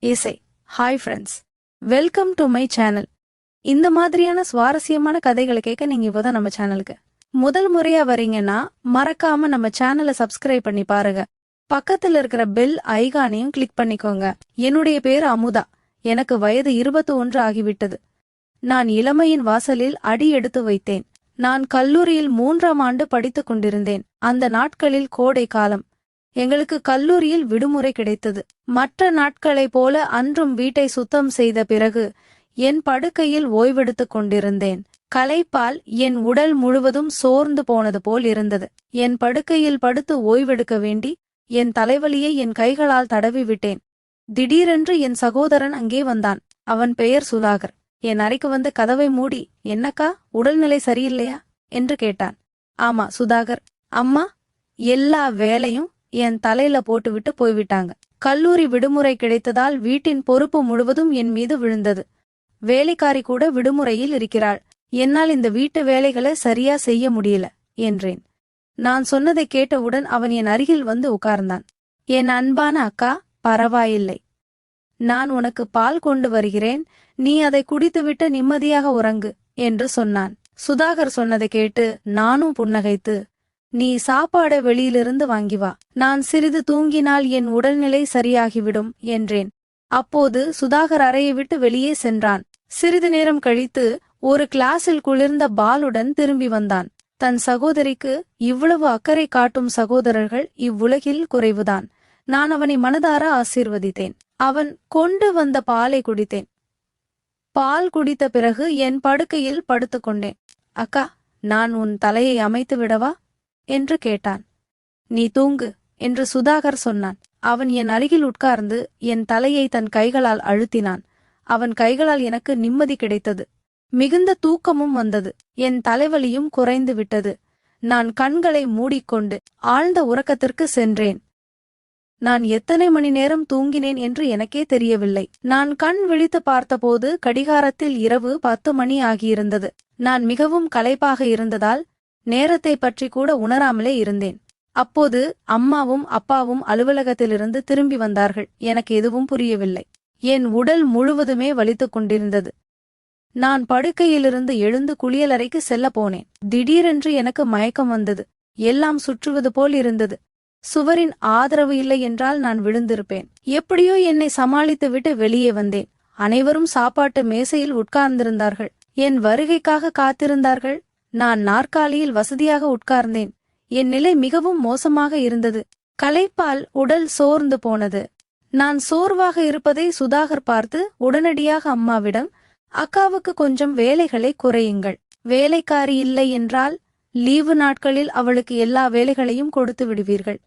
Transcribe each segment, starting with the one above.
இசை. Hi friends, welcome to my channel. இந்த மாதிரியான சுவாரஸ்யமான கதைகளை கேட்க நீங்க இப்போதான் நம்ம சேனலுக்கு முதல் முறையா வரீங்கன்னா மறக்காம நம்ம சேனலை சப்ஸ்கிரைப் பண்ணி பாருங்க. பக்கத்துல இருக்கிற பெல் ஐகானையும் கிளிக் பண்ணிக்கோங்க. என்னுடைய பேர் அமுதா. எனக்கு வயது 21 ஆகிவிட்டது. நான் இளமையின் வாசலில் அடி எடுத்து வைத்தேன். நான் கல்லூரியில் 3ஆம் ஆண்டு படித்துக் கொண்டிருந்தேன். அந்த நாட்களில் கோடை காலம். எங்களுக்கு கல்லூரியில் விடுமுறை கிடைத்தது. மற்ற நாட்களைப் போல அன்றும் வீட்டை சுத்தம் செய்த பிறகு என் படுக்கையில் ஓய்வெடுத்துக் கொண்டிருந்தேன். களைப்பால் என் உடல் முழுவதும் சோர்ந்து போனது போல் இருந்தது. என் படுக்கையில் படுத்து ஓய்வெடுக்க வேண்டி என் தலைவலியை என் கைகளால் தடவி விட்டேன். திடீரென்று என் சகோதரன் அங்கே வந்தான். அவன் பெயர் சுதாகர். என் அறைக்கு வந்து கதவை மூடி, "என்னக்கா, உடல்நிலை சரியில்லையா?" என்று கேட்டான். "ஆமா சுதாகர், அம்மா எல்லா வேலையும் என் தலையில போட்டுவிட்டு போய்விட்டாங்க. கல்லூரி விடுமுறை கிடைத்ததால் வீட்டின் பொறுப்பு முழுவதும் என் மீது விழுந்தது. வேலைக்காரி கூட விடுமுறையில் இருக்கிறாள். என்னால் இந்த வீட்டு வேலைகளை சரியா செய்ய முடியல" என்றேன். நான் சொன்னதை கேட்டவுடன் அவன் என் அருகில் வந்து உட்கார்ந்தான். "என் அன்பான அக்கா, பரவாயில்லை. நான் உனக்கு பால் கொண்டு வருகிறேன். நீ அதை குடித்துவிட்டு நிம்மதியாக உறங்கு" என்று சொன்னான். சுதாகர் சொன்னதை கேட்டு நானும் புன்னகைத்து, "நீ சாப்பாட வெளியிலிருந்து வாங்கி வா. நான் சிறிது தூங்கினால் என் உடல்நிலை சரியாகிவிடும்" என்றேன். அப்போது சுதாகர் அறையை விட்டு வெளியே சென்றான். சிறிது நேரம் கழித்து ஒரு கிளாஸில் குளிர்ந்த பாலுடன் திரும்பி வந்தான். தன் சகோதரிக்கு இவ்வளவு அக்கறை காட்டும் சகோதரர்கள் இவ்வுலகில் குறைவுதான். நான் அவனை மனதார ஆசீர்வதித்தேன். அவன் கொண்டு வந்த பாலை குடித்தேன். பால் குடித்த பிறகு என் படுக்கையில் படுத்துக்கொண்டேன். "அக்கா, நான் உன் தலையை அமைத்து விடவா?" என்று கேட்டான். "நீ தூங்கு" என்று சுதாகர் சொன்னான். அவன் என் அருகில் உட்கார்ந்து என் தலையை தன் கைகளால் அழுத்தினான். அவன் கைகளால் எனக்கு நிம்மதி கிடைத்தது. மிகுந்த தூக்கமும் வந்தது. என் தலைவலியும் குறைந்து விட்டது. நான் கண்களை மூடிக்கொண்டு ஆழ்ந்த உறக்கத்திற்கு சென்றேன். நான் எத்தனை மணி நேரம் தூங்கினேன் என்று எனக்கே தெரியவில்லை. நான் கண் விழித்து பார்த்தபோது கடிகாரத்தில் இரவு 10 மணி ஆகியிருந்தது. நான் மிகவும் களைப்பாக இருந்ததால் நேரத்தை பற்றி கூட உணராமலே இருந்தேன். அப்போது அம்மாவும் அப்பாவும் அலுவலகத்திலிருந்து திரும்பி வந்தார்கள். எனக்கு எதுவும் புரியவில்லை. என் உடல் முழுவதுமே வலித்துக் கொண்டிருந்தது. நான் படுக்கையிலிருந்து எழுந்து குளியலறைக்கு செல்ல போனேன். திடீரென்று எனக்கு மயக்கம் வந்தது. எல்லாம் சுற்றுவது போல் இருந்தது. சுவரின் ஆதரவு இல்லை என்றால் நான் விழுந்திருப்பேன். எப்படியோ என்னை சமாளித்துவிட்டு வெளியே வந்தேன். அனைவரும் சாப்பாட்டு மேசையில் உட்கார்ந்திருந்தார்கள். என் வருகைக்காக காத்திருந்தார்கள். நான் நாற்காலியில் வசதியாக உட்கார்ந்தேன். என் நிலை மிகவும் மோசமாக இருந்தது. களைப்பால் உடல் சோர்ந்து போனது. நான் சோர்வாக இருப்பதை சுதாகர் பார்த்து உடனடியாக அம்மாவிடம், "அக்காவுக்கு கொஞ்சம் வேலைகளை குறையுங்கள். வேலைக்காரி இல்லை என்றால் லீவு நாட்களில் அவளுக்கு எல்லா வேலைகளையும் கொடுத்து விடுவீர்கள்.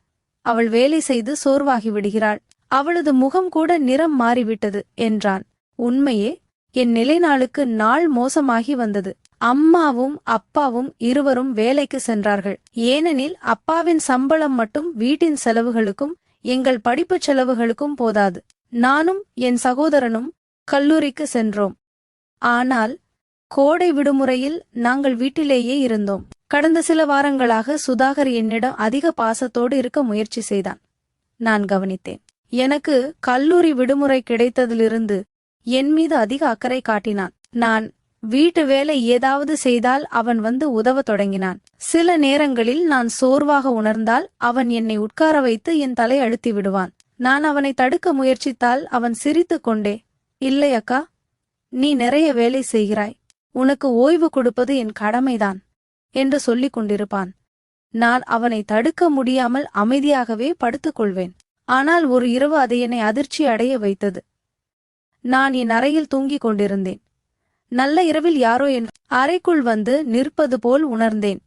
அவள் வேலை செய்து சோர்வாகி விடுகிறாள். அவளது முகம் கூட நிறம் மாறிவிட்டது" என்றான். உண்மையே, என் நிலை நாளுக்கு நாள் மோசமாகி வந்தது. அம்மாவும் அப்பாவும் இருவரும் வேலைக்கு சென்றார்கள். ஏனெனில் அப்பாவின் சம்பளம் மட்டும் வீட்டின் செலவுகளுக்கும் எங்கள் படிப்புச் செலவுகளுக்கும் போதாது. நானும் என் சகோதரனும் கல்லூரிக்கு சென்றோம். ஆனால் கோடை விடுமுறையில் நாங்கள் வீட்டிலேயே இருந்தோம். கடந்த சில வாரங்களாக சுதாகர் என்னிடம் அதிக பாசத்தோடு இருக்க முயற்சி செய்தான். நான் கவனித்தேன். எனக்கு கல்லூரி விடுமுறை கிடைத்ததிலிருந்து என் மீது அதிக அக்கறை காட்டினான். நான் வீட்டு வேலை ஏதாவது செய்தால் அவன் வந்து உதவத் தொடங்கினான். சில நேரங்களில் நான் சோர்வாக உணர்ந்தால் அவன் என்னை உட்கார வைத்து என் தலை அழுத்தி விடுவான். நான் அவனை தடுக்க முயற்சித்தால் அவன் சிரித்துக் கொண்டே, "இல்லை அக்கா, நீ நிறைய வேலை செய்கிறாய். உனக்கு ஓய்வு கொடுப்பது என் கடமைதான்" என்று சொல்லிக் கொண்டிருப்பான். நான் அவனை தடுக்க முடியாமல் அமைதியாகவே படுத்துக்கொள்வேன். ஆனால் ஒரு இரவு அது என்னை அதிர்ச்சி அடைய வைத்தது. நான் என் அறையில் தூங்கிக் கொண்டிருந்தேன். நல்ல இரவில் யாரோ என் அறைக்குள் வந்து நிற்பது போல் உணர்ந்தேன்.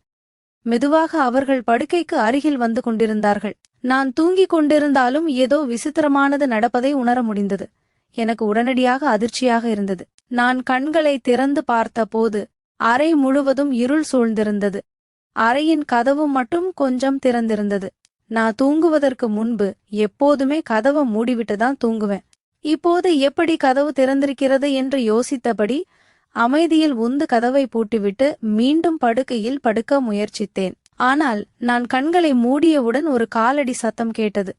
மெதுவாக அவர்கள் படுக்கைக்கு அருகில் வந்து கொண்டிருந்தார்கள். நான் தூங்கிக் கொண்டிருந்தாலும் ஏதோ விசித்திரமானது நடப்பதை உணர முடிந்தது. எனக்கு உடனடியாக அதிர்ச்சியாக இருந்தது. நான் கண்களை திறந்து பார்த்தபோது அறை முழுவதும் இருள் சூழ்ந்திருந்தது. அறையின் கதவு மட்டும் கொஞ்சம் திறந்திருந்தது. நான் தூங்குவதற்கு முன்பு எப்போதுமே கதவை மூடிவிட்டுதான் தூங்குவேன். இப்போது எப்படி கதவு திறந்திருக்கிறது என்று யோசித்தபடி அமைதியில் உந்து கதவை பூட்டிவிட்டு மீண்டும் படுக்கையில் படுக்க முயற்சித்தேன். ஆனால் நான் கண்களை மூடியவுடன் ஒரு காலடி சத்தம் கேட்டது.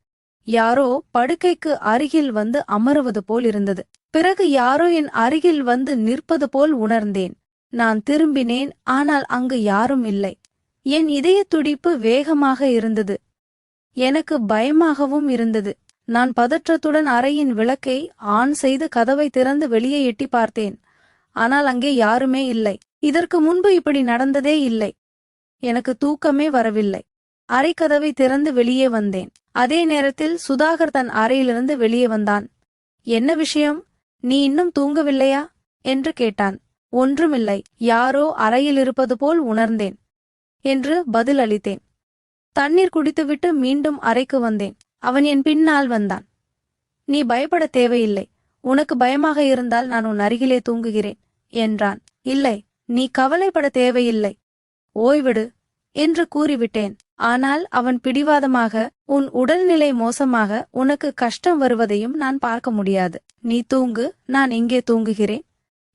யாரோ படுக்கைக்கு அருகில் வந்து அமருவது போல் இருந்தது. பிறகு யாரோ என் அருகில் வந்து நிற்பது போல் உணர்ந்தேன். நான் திரும்பினேன். ஆனால் அங்கு யாரும் இல்லை. என் இதயத் துடிப்பு வேகமாக இருந்தது. எனக்கு பயமாகவும் இருந்தது. நான் பதற்றத்துடன் அறையின் விளக்கை ஆன் செய்து கதவை திறந்து வெளியே எட்டி பார்த்தேன். ஆனால் அங்கே யாருமே இல்லை. இதற்கு முன்பு இப்படி நடந்ததே இல்லை. எனக்கு தூக்கமே வரவில்லை. அறைக்கதவை திறந்து வெளியே வந்தேன். அதே நேரத்தில் சுதாகர் தன் அறையிலிருந்து வெளியே வந்தான். என்ன விஷயம்? நீ இன்னும் தூங்கவில்லையா என்று கேட்டான். ஒன்றுமில்லை, யாரோ அறையில் இருப்பது போல் உணர்ந்தேன் என்று பதில் அளித்தேன். தண்ணீர் குடித்துவிட்டு மீண்டும் அறைக்கு வந்தேன். அவன் என் பின்னால் வந்தான். நீ பயப்பட தேவையில்லை. உனக்கு பயமாக இருந்தால் நான் உன் அருகிலே தூங்குகிறேன் என்றான். இல்லை, நீ கவலைப்பட தேவையில்லை, ஓய்விடு என்று கூறிவிட்டேன். ஆனால் அவன் பிடிவாதமாக, உன் உடல்நிலை மோசமாக, உனக்கு கஷ்டம் வருவதையும் நான் பார்க்க முடியாது. நீ தூங்கு, நான் இங்கே தூங்குகிறேன்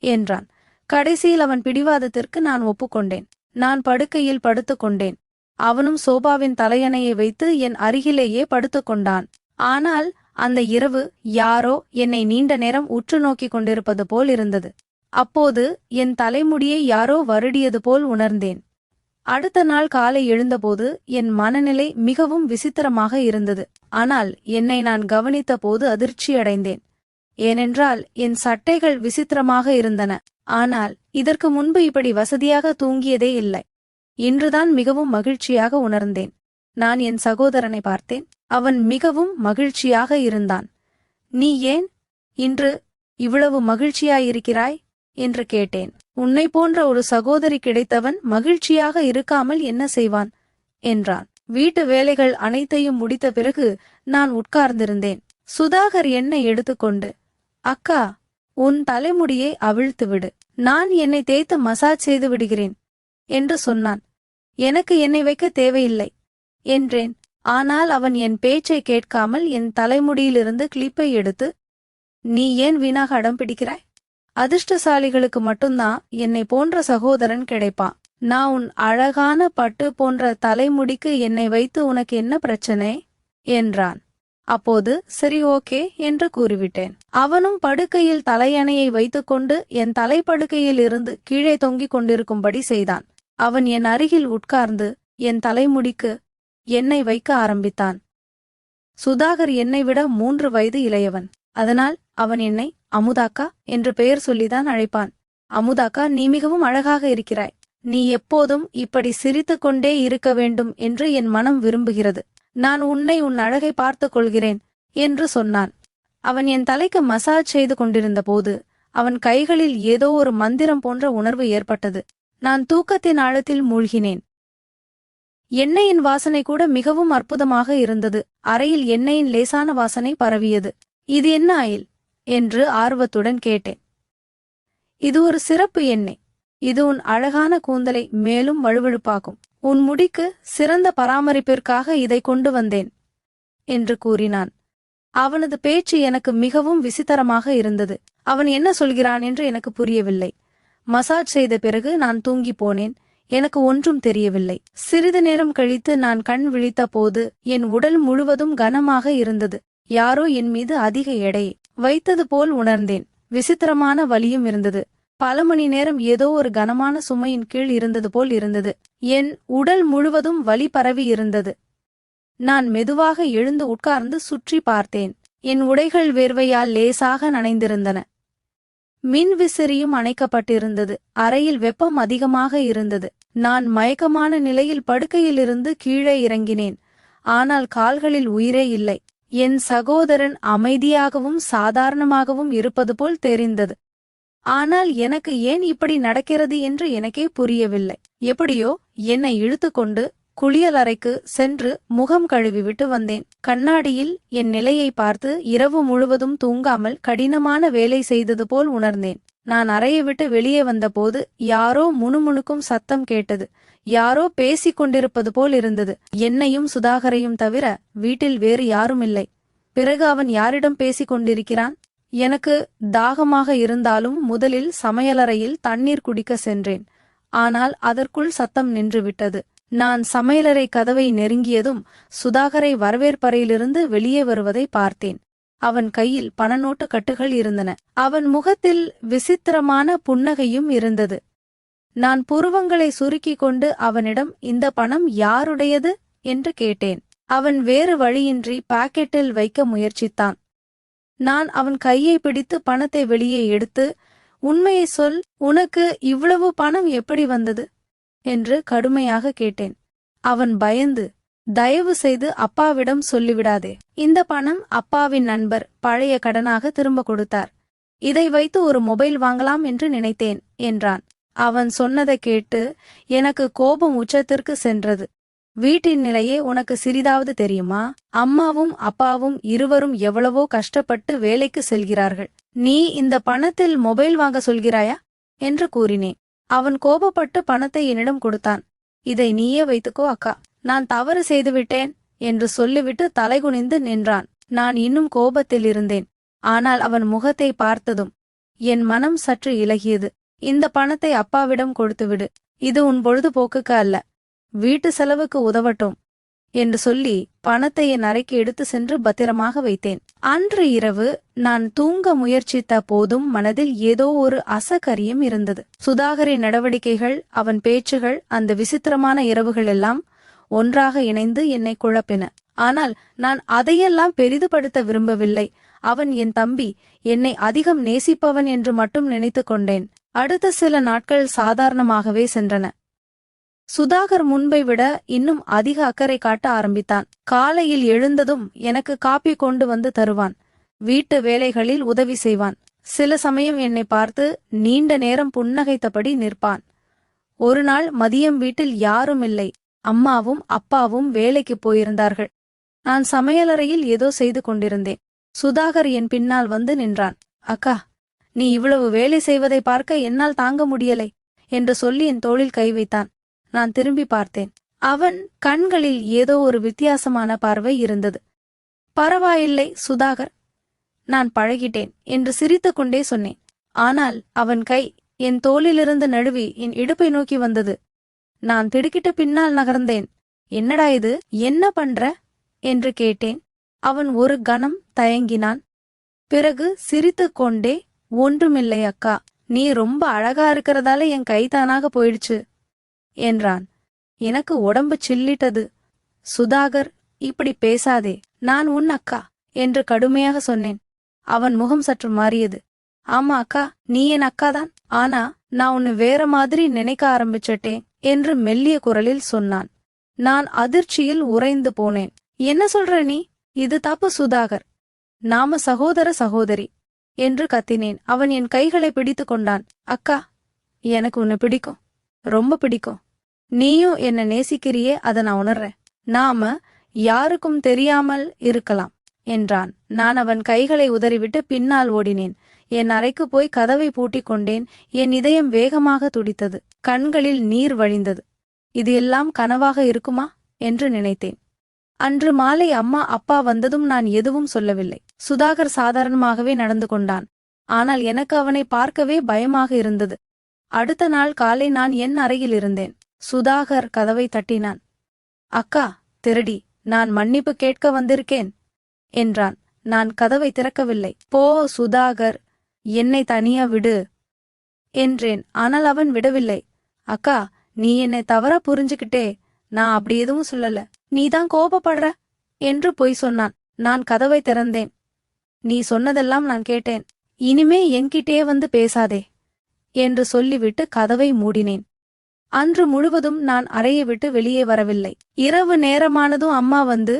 என்றான். கடைசியில் அவன் பிடிவாதத்திற்கு நான் ஒப்புக்கொண்டேன். நான் படுக்கையில் படுத்துக்கொண்டேன். அவனும் சோபாவின் தலையணையை வைத்து என் அருகிலேயே படுத்துக்கொண்டான். ஆனால் அந்த இரவு யாரோ என்னை நீண்ட நேரம் உற்று நோக்கிக் கொண்டிருப்பது போல் இருந்தது. அப்போது என் தலைமுடியை யாரோ வருடியது போல் உணர்ந்தேன். அடுத்த நாள் காலை எழுந்தபோது என் மனநிலை மிகவும் விசித்திரமாக இருந்தது. ஆனால் என்னை நான் கவனித்த போது அதிர்ச்சியடைந்தேன். ஏனென்றால் என் சட்டைகள் விசித்திரமாக இருந்தன. ஆனால் இதற்கு முன்பு இப்படி வசதியாக தூங்கியதே இல்லை. இன்றுதான் மிகவும் மகிழ்ச்சியாக உணர்ந்தேன். நான் என் சகோதரனை பார்த்தேன். அவன் மிகவும் மகிழ்ச்சியாக இருந்தான். நீ ஏன் இன்று இவ்வளவு மகிழ்ச்சியாயிருக்கிறாய் என்று கேட்டேன். உன்னை போன்ற ஒரு சகோதரி கிடைத்தவன் மகிழ்ச்சியாக இருக்காமல் என்ன செய்வான் என்றான். வீட்டு வேலைகள் அனைத்தையும் முடித்த பிறகு நான் உட்கார்ந்திருந்தேன். சுதாகர் என்னை எடுத்துக்கொண்டு, அக்கா, உன் தலைமுடியை அவிழ்த்துவிடு, நான் என்னை தேய்த்து மசாஜ் செய்து விடுகிறேன் என்று சொன்னான். எனக்கு என்னை வைக்க தேவையில்லை என்றேன். ஆனால் அவன் என் பேச்சை கேட்காமல் என் தலைமுடியிலிருந்து கிளிப்பை எடுத்து, நீ ஏன் வீணாக அடம் பிடிக்கிறாய்? அதிர்ஷ்டசாலிகளுக்கு மட்டும்தான் என்னை போன்ற சகோதரன் கிடைப்பான். நான் உன் அழகான பட்டு போன்ற தலைமுடிக்கு என்னை வைத்து உனக்கு என்ன பிரச்சனை என்றான். அப்போது சரி, ஓகே என்று கூறிவிட்டேன். அவனும் படுக்கையில் தலையணையை வைத்துக்கொண்டு என் தலைப்படுக்கையில் இருந்து கீழே தொங்கிக் கொண்டிருக்கும்படி செய்தான். அவன் என் அருகில் உட்கார்ந்து என் தலைமுடிக்கு எண்ணெய் வைக்க ஆரம்பித்தான். சுதாகர் என்னை விட 3 வயது இளையவன். அதனால் அவன் என்னை அமுதாக்கா என்று பெயர் சொல்லிதான் அழைப்பான். அமுதாக்கா, நீ மிகவும் அழகாக இருக்கிறாய். நீ எப்போதும் இப்படி சிரித்துக் கொண்டே இருக்க வேண்டும் என்று என் மனம் விரும்புகிறது. நான் உன்னை உன் அழகை பார்த்துக் கொள்கிறேன் என்று சொன்னான். அவன் என் தலைக்கு மசாஜ் செய்து கொண்டிருந்த போது அவன் கைகளில் ஏதோ ஒரு மந்திரம் போன்ற உணர்வு ஏற்பட்டது. நான் தூக்கத்தின் ஆழத்தில் மூழ்கினேன். எண்ணெயின் வாசனை கூட மிகவும் அற்புதமாக இருந்தது. அறையில் எண்ணெயின் லேசான வாசனை பரவியது. இது என்ன ஆயில் என்று ஆர்வத்துடன் கேட்டேன். இது ஒரு சிறப்பு எண்ணெய். இது உன் அழகான கூந்தலை மேலும் வழுவழுப்பாக்கும். உன் முடிக்கு சிறந்த பராமரிப்பிற்காக இதை கொண்டு வந்தேன் என்று கூறினான். அவனது பேச்சு எனக்கு மிகவும் விசித்திரமாக இருந்தது. அவன் என்ன சொல்கிறான் என்று எனக்கு புரியவில்லை. மசாஜ் செய்த பிறகு நான் தூங்கி போனேன். எனக்கு ஒன்றும் தெரியவில்லை. சிறிது நேரம் கழித்து நான் கண் விழித்த போது என் உடல் முழுவதும் கனமாக இருந்தது. யாரோ என் மீது அதிக எடையை வைத்தது போல் உணர்ந்தேன். விசித்திரமான வலியும் இருந்தது. பல மணி நேரம் ஏதோ ஒரு கனமான சுமையின் கீழ் இருந்தது போல் இருந்தது. என் உடல் முழுவதும் வலி பரவி இருந்தது. நான் மெதுவாக எழுந்து உட்கார்ந்து சுற்றி பார்த்தேன். என் உடைகள் வேர்வையால் லேசாக நனைந்திருந்தன. மின்விசிறியும் அணைக்கப்பட்டிருந்தது. அறையில் வெப்பம் அதிகமாக இருந்தது. நான் மயக்கமான நிலையில் படுக்கையிலிருந்து கீழே இறங்கினேன். ஆனால் கால்களில் உயிரே இல்லை. என் சகோதரன் அமைதியாகவும் சாதாரணமாகவும் இருப்பது போல் தெரிந்தது. ஆனால் எனக்கு ஏன் இப்படி நடக்கிறது என்று எனக்கே புரியவில்லை. எப்படியோ என்னை இழுத்துக்கொண்டு குளியலறைக்கு சென்று முகம் கழுவிவிட்டு வந்தேன். கண்ணாடியில் என் நிலையை பார்த்து இரவு முழுவதும் தூங்காமல் கடினமான வேலை செய்தது போல் உணர்ந்தேன். நான் அறையை விட்டு வெளியே வந்தபோது யாரோ முணுமுணுக்கும் சத்தம் கேட்டது. யாரோ பேசிக் கொண்டிருப்பது போல் இருந்தது. என்னையும் சுதாகரையும் தவிர வீட்டில் வேறு யாரும் இல்லை. பிறகு அவன் யாரிடம் பேசிக் கொண்டிருக்கிறான்? எனக்கு தாகமாக இருந்தாலும் முதலில் சமையலறையில் தண்ணீர் குடிக்க சென்றேன். ஆனால் அதற்குள் சத்தம் நின்றுவிட்டது. நான் சமையலறை கதவை நெருங்கியதும் சுதாகரை வரவேற்பறையிலிருந்து வெளியே வருவதை பார்த்தேன். அவன் கையில் பணநோட்டு கட்டுகள் இருந்தன. அவன் முகத்தில் விசித்திரமான புன்னகையும் இருந்தது. நான் புருவங்களை சுருக்கிக் கொண்டு அவனிடம், இந்த பணம் யாருடையது என்று கேட்டேன். அவன் வேறு வழியின்றி பாக்கெட்டில் வைக்க முயற்சித்தான். நான் அவன் கையை பிடித்து பணத்தை வெளியே எடுத்து, உண்மையை சொல், உனக்கு இவ்வளவு பணம் எப்படி வந்தது என்று கடுமையாக கேட்டேன். அவன் பயந்து, தயவு செய்து அப்பாவிடம் சொல்லிவிடாதே. இந்த பணம் அப்பாவின் நண்பர் பழைய கடனாக திரும்ப கொடுத்தார். இதை வைத்து ஒரு மொபைல் வாங்கலாம் என்று நினைத்தேன் என்றான். அவன் சொன்னதை கேட்டு எனக்கு கோபம் உச்சத்திற்கு சென்றது. வீட்டின் நிலையே உனக்கு சிறிதாவது தெரியுமா? அம்மாவும் அப்பாவும் இருவரும் எவ்வளவோ கஷ்டப்பட்டு வேலைக்கு செல்கிறார்கள். நீ இந்த பணத்தில் மொபைல் வாங்க சொல்கிறாயா என்று கூறினேன். அவன் கோபப்பட்டு பணத்தை என்னிடம் கொடுத்தான். இதை நீயே வைத்துக்கோ அக்கா, நான் தவறு செய்துவிட்டேன் என்று சொல்லிவிட்டு தலைகுனிந்து நின்றான். நான் இன்னும் கோபத்தில் இருந்தேன். ஆனால் அவன் முகத்தை பார்த்ததும் என் மனம் சற்று இலகியது. இந்த பணத்தை அப்பாவிடம் கொடுத்துவிடு, இது உன் பொழுதுபோக்குக்கு அல்ல, வீட்டு செலவுக்கு உதவட்டும் என்று சொல்லி பணத்தை என் அறைக்கு எடுத்து சென்று பத்திரமாக வைத்தேன். அன்று இரவு நான் தூங்க முயற்சித்த போதும் மனதில் ஏதோ ஒரு அசகரியம் இருந்தது. சுதாகரின் நடவடிக்கைகள், அவன் பேச்சுகள், அந்த விசித்திரமான இரவுகள் எல்லாம் ஒன்றாக இணைந்து என்னை குழப்பின. ஆனால் நான் அதையெல்லாம் பெரிதுபடுத்த விரும்பவில்லை. அவன் என் தம்பி, என்னை அதிகம் நேசிப்பவன் என்று மட்டும் நினைத்து கொண்டேன். அடுத்த சில நாட்கள் சாதாரணமாகவே சென்றன. சுதாகர் முன்பை விட இன்னும் அதிக அக்கறை காட்ட ஆரம்பித்தான். காலையில் எழுந்ததும் எனக்கு காப்பி கொண்டு வந்து தருவான். வீட்டு வேலைகளில் உதவி செய்வான். சில சமயம் என்னை பார்த்து நீண்ட நேரம் புன்னகைத்தபடி நிற்பான். ஒரு நாள் மதியம் வீட்டில் யாரும் இல்லை. அம்மாவும் அப்பாவும் வேலைக்கு போயிருந்தார்கள். நான் சமையலறையில் ஏதோ செய்து கொண்டிருந்தேன். சுதாகர் என் பின்னால் வந்து நின்றான். அக்கா, நீ இவ்வளவு வேலை செய்வதை பார்க்க என்னால் தாங்க முடியலை என்று சொல்லி என் தோளில் கை வைத்தான். நான் திரும்பி பார்த்தேன். அவன் கண்களில் ஏதோ ஒரு வித்தியாசமான பார்வை இருந்தது. பரவாயில்லை சுதாகர், நான் பழகிட்டேன் என்று சிரித்துக்கொண்டே சொன்னேன். ஆனால் அவன் கை என் தோளிலிருந்து நழுவி என் இடுப்பை நோக்கி வந்தது. நான் திடுக்கிட்டு பின்னால் நகர்ந்தேன். என்னடா இது, என்ன பண்ற என்று கேட்டேன். அவன் ஒரு கணம் தயங்கினான். பிறகு சிரித்துக்கொண்டே, ஒன்றுமில்லை அக்கா, நீ ரொம்ப அழகா இருக்கிறதால என் கை தானாக போயிடுச்சு என்றான். எனக்கு உடம்பு சில்லிட்டது. சுதாகர், இப்படி பேசாதே, நான் உன் அக்கா என்று கடுமையாக சொன்னேன். அவன் முகம் சற்று மாறியது. ஆமா அக்கா, நீ என் அக்காதான், ஆனா நான் உன்னை வேற மாதிரி நினைக்க ஆரம்பிச்சிட்டேன் என்று மெல்லிய குரலில் சொன்னான். நான் அதிர்ச்சியில் உறைந்து போனேன். என்ன சொல்ற நீ? இது தப்பு சுதாகர், நாம சகோதர சகோதரி என்று கத்தினேன். அவன் என் கைகளை பிடித்து கொண்டான். அக்கா, எனக்கு உன்னை பிடிக்கும், ரொம்ப பிடிக்கும். நீயும் என்ன நேசிக்கிறியே, அதை நான் உணர்றேன். நாம யாருக்கும் தெரியாமல் இருக்கலாம் என்றான். நான் அவன் கைகளை உதறிவிட்டு பின்னால் ஓடினேன். என் அறைக்கு போய் கதவை பூட்டிக் கொண்டேன். என் இதயம் வேகமாக துடித்தது. கண்களில் நீர் வழிந்தது. இது எல்லாம் கனவாக இருக்குமா என்று நினைத்தேன். அன்று மாலை அம்மா அப்பா வந்ததும் நான் எதுவும் சொல்லவில்லை. சுதாகர் சாதாரணமாகவே நடந்து கொண்டான். ஆனால் எனக்கு அவனை பார்க்கவே பயமாக இருந்தது. அடுத்த நாள் காலை நான் என் அறையில் இருந்தேன். சுதாகர் கதவை தட்டினான். அக்கா, திருடி, நான் மன்னிப்பு கேட்க வந்திருக்கேன் என்றான். நான் கதவை திறக்கவில்லை. போ சுதாகர், என்னை தனியா விடு என்றேன். ஆனால் அவன் விடவில்லை. அக்கா, நீ என்னை தவறா புரிஞ்சுக்கிட்டே, நான் அப்படி எதுவும் சொல்லல, நீதான் கோபப்படுற என்று பொய் சொன்னான். நான் கதவை திறந்தேன். நீ சொன்னதெல்லாம் நான் கேட்டேன். இனிமே என்கிட்டே வந்து பேசாதே என்று சொல்லிவிட்டு கதவை மூடினேன். அன்று முழுவதும் நான் அறையை விட்டு வெளியே வரவில்லை. இரவு நேரமானதும் அம்மா வந்து,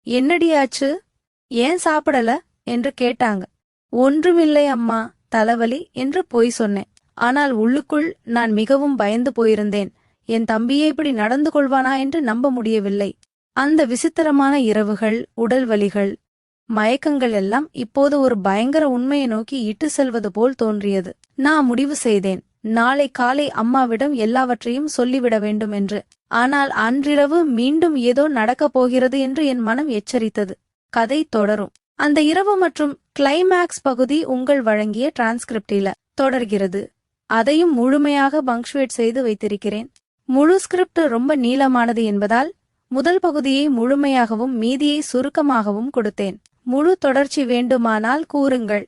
என்னடியாச்சு, ஏன் சாப்பிடல என்று கேட்டாங்க. ஒன்றுமில்லை அம்மா, தலைவலி என்று பொய் சொன்னேன். ஆனால் உள்ளுக்குள் நான் மிகவும் பயந்து போயிருந்தேன். என் தம்பியே இப்படி நடந்து கொள்வானா என்று நம்ப முடியவில்லை. அந்த விசித்திரமான இரவுகள், உடல் வலிகள், மயக்கங்கள் எல்லாம் இப்போது ஒரு பயங்கர உண்மையை நோக்கி இட்டு செல்வது போல் தோன்றியது. நான் முடிவு செய்தேன், நாளை காலை அம்மாவிடம் எல்லாவற்றையும் சொல்லிவிட வேண்டும் என்று. ஆனால் அன்றிரவு மீண்டும் ஏதோ நடக்கப் போகிறது என்று என் மனம் எச்சரித்தது. கதை தொடரும். அந்த இரவு மற்றும் கிளைமேக்ஸ் பகுதி உங்கள் வழங்கிய டிரான்ஸ்கிரிப்டில தொடர்கிறது. அதையும் முழுமையாக பங்க்சுவேட் செய்து வைத்திருக்கிறேன். முழு ஸ்கிரிப்ட் ரொம்ப நீளமானது என்பதால் முதல் பகுதியை முழுமையாகவும் மீதியை சுருக்கமாகவும் கொடுத்தேன். முழு தொடர்ச்சி வேண்டுமானால் கூறுங்கள்.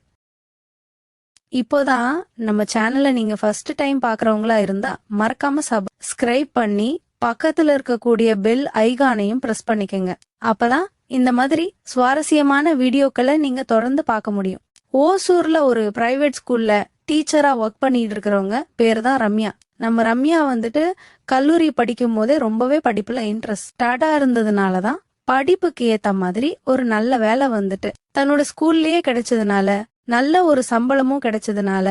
இப்போதான் நம்ம சேனலை நீங்க ஃபர்ஸ்ட் டைம் பாக்குறவங்களா இருந்தா மறக்காம சப்ஸ்கிரைப் பண்ணி பக்கத்துல இருக்கக்கூடிய பெல் ஐகானையும் பிரஸ் பண்ணிக்கங்க. அப்பதான் இந்த மாதிரி சுவாரஸ்யமான வீடியோக்களை நீங்க தொடர்ந்து பார்க்க முடியும். ஓசூர்ல ஒரு பிரைவேட் ஸ்கூல்ல டீச்சரா ஒர்க் பண்ணிட்டு இருக்கிறவங்க பேரு தான் ரம்யா. நம்ம ரம்யா வந்துட்டு கல்லூரி படிக்கும் போதே ரொம்பவே படிப்புல இன்ட்ரெஸ்டடா இருந்ததுனாலதான் படிப்புக்கு ஏத்த மாதிரி ஒரு நல்ல வேலை வந்துட்டு தன்னோட ஸ்கூல்லயே கிடைச்சதுனால, நல்ல ஒரு சம்பளமும் கிடைச்சதுனால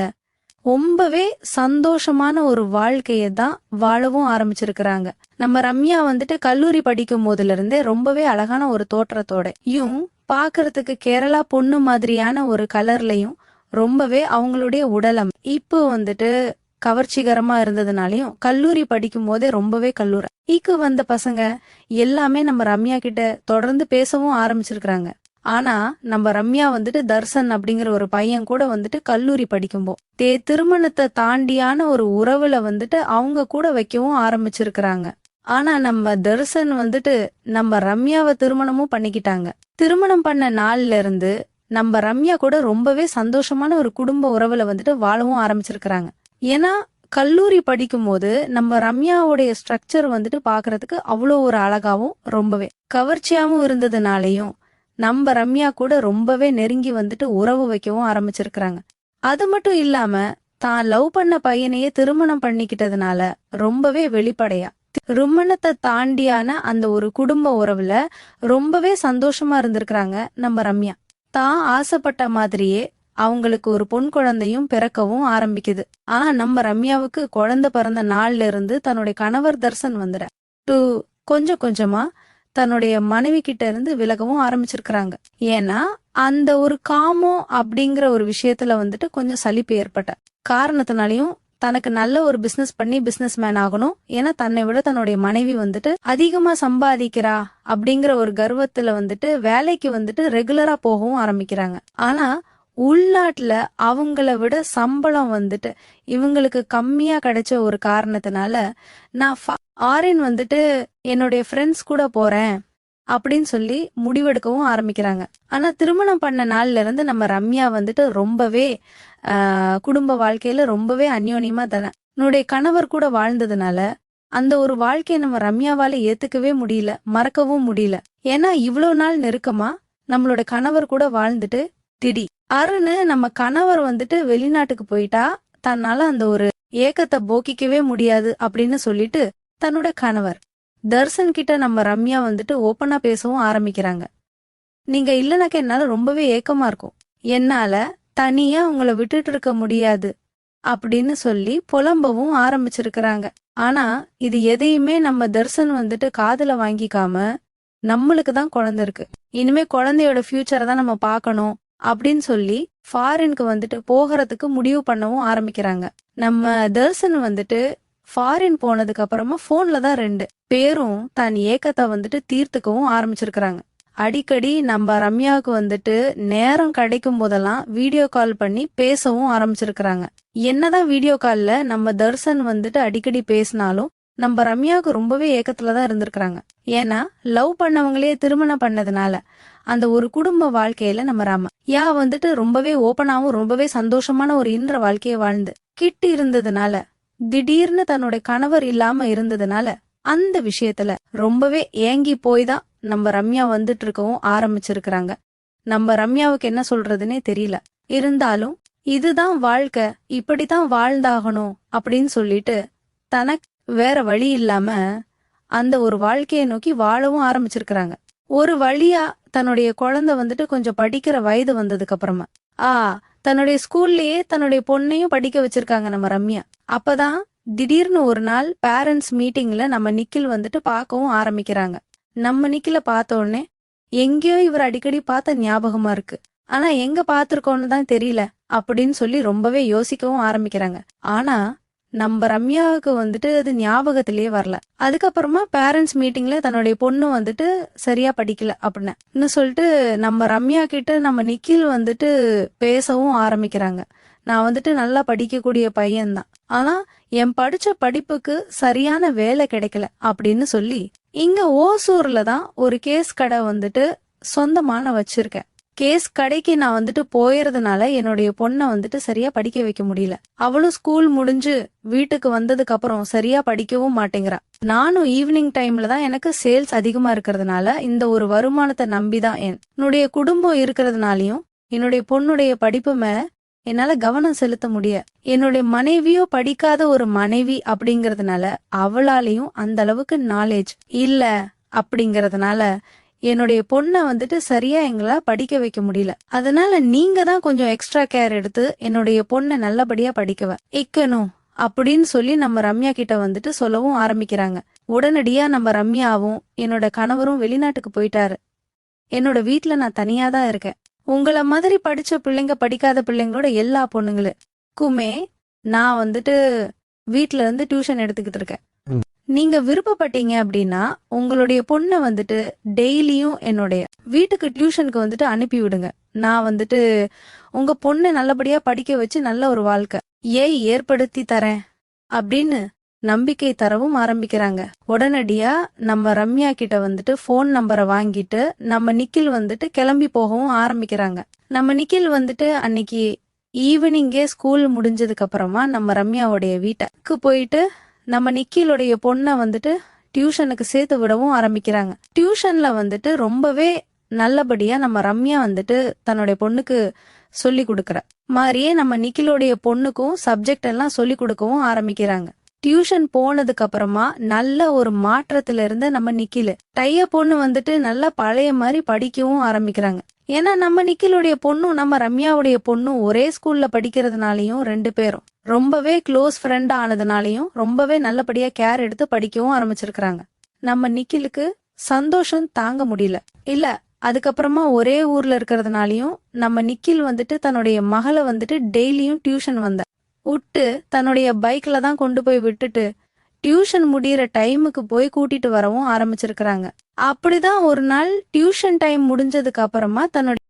ரொம்பவே சந்தோஷமான ஒரு வாழ்க்கையை தான் வாழவும் ஆரம்பிச்சிருக்கிறாங்க. நம்ம ரம்யா வந்துட்டு கல்லூரி படிக்கும் போதுல இருந்தே ரொம்பவே அழகான ஒரு தோற்றத்தோடயும் பாக்குறதுக்கு கேரளா பொண்ணு மாதிரியான ஒரு கலர்லயும் ரொம்பவே அவங்களுடைய உடலம் இப்போ வந்துட்டு கவர்ச்சிகரமா இருந்ததுனாலயும் கல்லூரி படிக்கும் போதே ரொம்பவே கல்லூரிக்கு வந்த பசங்க எல்லாமே நம்ம ரம்யா கிட்ட தொடர்ந்து பேசவும் ஆரம்பிச்சிருக்கிறாங்க. ஆனா நம்ம ரம்யா வந்துட்டு தர்சன் அப்படிங்கிற ஒரு பையன் கூட வந்துட்டு கல்லூரி படிக்கும்போது திருமணத்தை தாண்டியான ஒரு உறவுல வந்துட்டு அவங்க கூட வைக்கவும் ஆரம்பிச்சிருக்கிறாங்க. ஆனா நம்ம தர்சன் வந்துட்டு நம்ம ரம்யாவை திருமணமும் பண்ணிக்கிட்டாங்க. திருமணம் பண்ண நாள்ல இருந்து நம்ம ரம்யா கூட ரொம்பவே சந்தோஷமான ஒரு குடும்ப உறவுல வந்துட்டு வாழவும் ஆரம்பிச்சிருக்கிறாங்க. ஏன்னா கல்லூரி படிக்கும் போது நம்ம ரம்யாவுடைய ஸ்ட்ரக்சர் வந்துட்டு பாக்குறதுக்கு அவ்வளோ ஒரு அழகாவும் ரொம்பவே கவர்ச்சியாவும் இருந்ததுனாலையும் நம்ம ரம்யா கூட ரொம்பவே நெருங்கி வந்துட்டு உறவு வைக்கவும் ஆரம்பிச்சிருக்கிறாங்க. அது மட்டும் இல்லாம தான் லவ் பண்ண பையனையே திருமணம் பண்ணிக்கிட்டதுனால ரொம்பவே வெளிப்படையா திருமணத்தை தாண்டியான அந்த ஒரு குடும்ப உறவுல ரொம்பவே சந்தோஷமா இருந்திருக்கிறாங்க நம்ம ரம்யா. தான் ஆசைப்பட்ட மாதிரியே அவங்களுக்கு ஒரு பொன் குழந்தையும் பிறக்கவும் ஆரம்பிக்குது. ஆனா நம்ம ரம்யாவுக்கு குழந்தை பிறந்த நாள்ல இருந்து தன்னுடைய கணவர் தர்சன் வந்துட கொஞ்சம் கொஞ்சமா தன்னுடைய மனைவி கிட்ட இருந்து விலகவும் ஆரம்பிச்சிருக்கிறாங்க. ஏன்னா அந்த ஒரு காமம் அப்படிங்கிற ஒரு விஷயத்துல வந்துட்டு கொஞ்சம் சலிப்பு ஏற்பட்ட காரணத்தினாலையும் தனக்கு நல்ல ஒரு பிசினஸ் பண்ணி பிசினஸ் மேன் ஆகணும், ஏன்னா தன்னை விட தன்னுடைய மனைவி வந்துட்டு அதிகமா சம்பாதிக்கிறா அப்படிங்கிற ஒரு கர்வத்துல வந்துட்டு வேலைக்கு வந்துட்டு ரெகுலரா போகவும் ஆரம்பிக்கிறாங்க. ஆனா உள்நாட்டுல அவங்கள விட சம்பளம் வந்துட்டு இவங்களுக்கு கம்மியா கிடைச்ச ஒரு காரணத்தினால நான் ஃபாரின் வந்துட்டு என்னுடைய ஃப்ரெண்ட்ஸ் கூட போறேன் அப்படின்னு சொல்லி முடிவெடுக்கவும் ஆரம்பிக்கிறாங்க. ஆனா திருமணம் பண்ண நாள்ல இருந்து நம்ம ரம்யா வந்துட்டு ரொம்பவே குடும்ப வாழ்க்கையில ரொம்பவே அந்யோன்யமா தன்னுடைய கணவர் கூட வாழ்ந்ததுனால அந்த ஒரு வாழ்க்கையை நம்ம ரம்யாவால ஏத்துக்கவே முடியல, மறக்கவும் முடியல. ஏன்னா இவ்வளவு நாள் நெருக்கமா நம்மளோட கணவர் கூட வாழ்ந்துட்டு அருணு நம்ம கணவர் வந்துட்டு வெளிநாட்டுக்கு போயிட்டா தன்னால அந்த ஒரு ஏக்கத்தை போக்கிக்கவே முடியாது அப்படின்னு சொல்லிட்டு தன்னோட கணவர் தர்சன் கிட்ட நம்ம ரம்யா வந்துட்டு ஓப்பனா பேசவும் ஆரம்பிக்கிறாங்க. நீங்க இல்லைனாக்க என்னால ரொம்பவே ஏக்கமா இருக்கும், என்னால தனியா உங்களை விட்டுட்டு இருக்க முடியாது அப்படின்னு சொல்லி புலம்பவும் ஆரம்பிச்சிருக்கிறாங்க. ஆனா இது எதையுமே நம்ம தர்சன் வந்துட்டு காதுல வாங்கிக்காம நம்மளுக்கு தான் குழந்தை இருக்கு, இனிமே குழந்தையோட ஃபியூச்சரை தான் நம்ம பார்க்கணும் அப்படின்னு சொல்லி ஃபாரினுக்கு வந்துட்டு போகிறதுக்கு முடிவு பண்ணவும் ஆரம்பிக்கிறாங்க. நம்ம தர்சன் வந்துட்டு ஃபாரின் போனதுக்கு அப்புறமா போன்ல தான் 2 பேரும் தன் ஏக்கத்தை வந்துட்டு தீர்த்துக்கவும் ஆரம்பிச்சிருக்கிறாங்க. அடிக்கடி நம்ம ரம்யாவுக்கு வந்துட்டு நேரம் கிடைக்கும் போதெல்லாம் வீடியோ கால் பண்ணி பேசவும் ஆரம்பிச்சிருக்கிறாங்க. என்னதான் வீடியோ கால்ல நம்ம தர்சன் வந்துட்டு அடிக்கடி பேசினாலும் நம்ம ரம்யாவுக்கு ரொம்பவே ஏக்கத்துலதான் இருந்திருக்கிறாங்க. ஏன்னா லவ் பண்ணவங்களே திருமணம் பண்ணதுனால அந்த ஒரு குடும்ப வாழ்க்கையில நம்ம ரம்யா வந்துட்டு ரொம்பவே ஓப்பனாவும் ரொம்பவே சந்தோஷமான ஒரு இன்ற வாழ்க்கையை வாழ்ந்து கிட்டு இருந்ததுனால திடீர்னு தன்னுடைய கணவர் இல்லாம இருந்ததுனால அந்த விஷயத்துல ரொம்பவே ஏங்கி போய் தான் நம்ம ரம்யா வந்துட்டு இருக்கவும் ஆரம்பிச்சிருக்கிறாங்க. நம்ம ரம்யாவுக்கு என்ன சொல்றதுன்னே தெரியல. இருந்தாலும் இதுதான் வாழ்க்கை, இப்படித்தான் வாழ்ந்தாகணும் அப்படின்னு சொல்லிட்டு தனக்கு வேற வழி இல்லாம அந்த ஒரு வாழ்க்கையை நோக்கி வாழவும் ஆரம்பிச்சிருக்கிறாங்க. ஒரு வழியா தன்னுடைய குழந்தை வந்துட்டு கொஞ்சம் படிக்கிற வயது வந்ததுக்கு அப்புறமா தன்னுடைய ஸ்கூல்லயே தன்னுடைய பொண்ணையும் படிக்க வச்சிருக்காங்க நம்ம ரம்யா. அப்பதான் திடீர்னு ஒரு நாள் பேரண்ட்ஸ் மீட்டிங்ல நம்ம நிக்கில் வந்துட்டு பார்க்கவும் ஆரம்பிக்கிறாங்க. நம்ம நிக்கில பார்த்த உடனே எங்கேயோ இவர் அடிக்கடி பார்த்த ஞாபகமா இருக்கு, ஆனா எங்க பார்த்திருக்கோன்னு தான் தெரியல அப்படின்னு சொல்லி ரொம்பவே யோசிக்கவும் ஆரம்பிக்கிறாங்க. ஆனா நம்ம ரம்யாவுக்கு வந்துட்டு அது ஞாபகத்திலேயே வரல. அதுக்கப்புறமா பேரண்ட்ஸ் மீட்டிங்ல தன்னுடைய பொண்ணு வந்துட்டு சரியா படிக்கல அப்படின்னு சொல்லிட்டு நம்ம ரம்யா கிட்ட நம்ம நிக்கில் வந்துட்டு பேசவும் ஆரம்பிக்கிறாங்க. நான் வந்துட்டு நல்லா படிக்கக்கூடிய பையன்தான். ஆனா என் படிச்ச படிப்புக்கு சரியான வேலை கிடைக்கல அப்படின்னு சொல்லி இங்க ஓசூர்ல தான் ஒரு கேஸ் கடை வந்துட்டு சொந்தமா நான் வச்சிருக்கேன். கேஸ் கடைக்கு நான் வந்துட்டு போயறதுனால என்னுடைய பொண்ணை வந்துட்டு சரியா படிக்க வைக்க முடியல. அவளும் ஸ்கூல் முடிஞ்சு வீட்டுக்கு வந்ததுக்கு அப்புறம் சரியா படிக்கவும் மாட்டேங்கிறா. நானும் ஈவினிங் டைம்ல தான் எனக்கு சேல்ஸ் அதிகமா இருக்கிறதுனால இந்த ஒரு வருமானத்தை நம்பிதான் என்னுடைய குடும்பம் இருக்கிறதுனாலயும் என்னுடைய பொண்ணுடைய படிப்பு மேல என்னால கவனம் செலுத்த முடிய. என்னுடைய மனைவியோ படிக்காத ஒரு மனைவி அப்படிங்கறதுனால அவளாலையும் அந்த அளவுக்கு நாலேஜ் இல்ல அப்படிங்கறதுனால என்னுடைய பொண்ணை வந்துட்டு சரியா எங்களால படிக்க வைக்க முடியல. அதனால நீங்க தான் கொஞ்சம் எக்ஸ்ட்ரா கேர் எடுத்து என்னுடைய பொண்ணை நல்லபடியா படிக்க வைக்கணும் அப்படின்னு சொல்லி நம்ம ரம்யா கிட்ட வந்துட்டு சொல்லவும் ஆரம்பிக்கிறாங்க. உடனடியா நம்ம ரம்யாவும் என்னோட கணவரும் வெளிநாட்டுக்கு போயிட்டாரு. என்னோட வீட்டுல நான் தனியா தான் இருக்கேன். உங்கள மாதிரி படிச்ச பிள்ளைங்க படிக்காத பிள்ளைங்களோட எல்லா பொண்ணுங்களுக்குமே நான் வந்துட்டு வீட்டுல இருந்து டியூஷன் எடுத்துக்கிட்டு இருக்கேன். நீங்க விருப்பப்பட்டீங்க அப்படின்னா உங்களுடைய பொண்ணை வந்துட்டு டெய்லியும் என்னுடைய வீட்டுக்கு டியூஷனுக்கு வந்துட்டு அனுப்பி விடுங்க. நான் வந்துட்டு உங்க பொண்ணை நல்லபடியா படிக்க வச்சு நல்ல ஒரு வாழ்க்கை ஏற்படுத்தி தரேன் அப்படின்னு நம்பிக்கை தரவும் ஆரம்பிக்கிறாங்க. உடனடியா நம்ம ரம்யா கிட்ட வந்துட்டு போன் நம்பரை வாங்கிட்டு நம்ம நிக்கில் வந்துட்டு கிளம்பி போகவும் ஆரம்பிக்கிறாங்க. நம்ம நிக்கில் வந்துட்டு அன்னைக்கு ஈவினிங்கே ஸ்கூல் முடிஞ்சதுக்கு அப்புறமா நம்ம ரம்யாவுடைய வீட்டுக்கு போயிட்டு நம்ம நிக்கிலுடைய பொண்ணை வந்துட்டு டியூஷனுக்கு சேர்த்து விடவும் ஆரம்பிக்கிறாங்க. டியூஷன்ல வந்துட்டு ரொம்பவே நல்லபடியா நம்ம ரம்யா வந்துட்டு தன்னுடைய பொண்ணுக்கு சொல்லி கொடுக்கற மாதிரியே நம்ம நிக்கிலுடைய பொண்ணுக்கும் சப்ஜெக்ட் எல்லாம் சொல்லி கொடுக்கவும் ஆரம்பிக்கிறாங்க. டியூஷன் போனதுக்கு அப்புறமா நல்ல ஒரு மாற்றத்துல இருந்து நம்ம நிக்கிலு டைய பொண்ணு வந்துட்டு நல்லா பழைய மாதிரி படிக்கவும் ஆரம்பிக்கிறாங்க. ஏன்னா நம்ம நிக்கிலுடைய பொண்ணும் நம்ம ரம்யாவுடைய பொண்ணும் ஒரே ஸ்கூல்ல படிக்கிறதுனாலயும் ரெண்டு பேரும் ரொம்பவே க்ளோஸ் ஃப்ரெண்ட் ஆனதுனாலயும் ரொம்பவே நல்லபடியா கேர் எடுத்து படிக்கவும் ஆரம்பிச்சிருக்கிறாங்க. நம்ம நிக்கிலுக்கு சந்தோஷம் தாங்க முடியல. இல்ல அதுக்கப்புறமா ஒரே ஊர்ல இருக்கிறதுனாலயும் நம்ம நிக்கில் வந்துட்டு தன்னுடைய மகளை வந்துட்டு டெய்லியும் டியூஷன் விட்டு தன்னுடைய பைக்ல தான் கொண்டு போய் விட்டுட்டு டியூஷன் முடியிற டைமுக்கு போய் கூட்டிட்டு வரவும் ஆரம்பிச்சிருக்கிறாங்க. அப்படிதான் ஒரு நாள் டியூஷன் டைம் முடிஞ்சதுக்கு அப்புறமா தன்னுடைய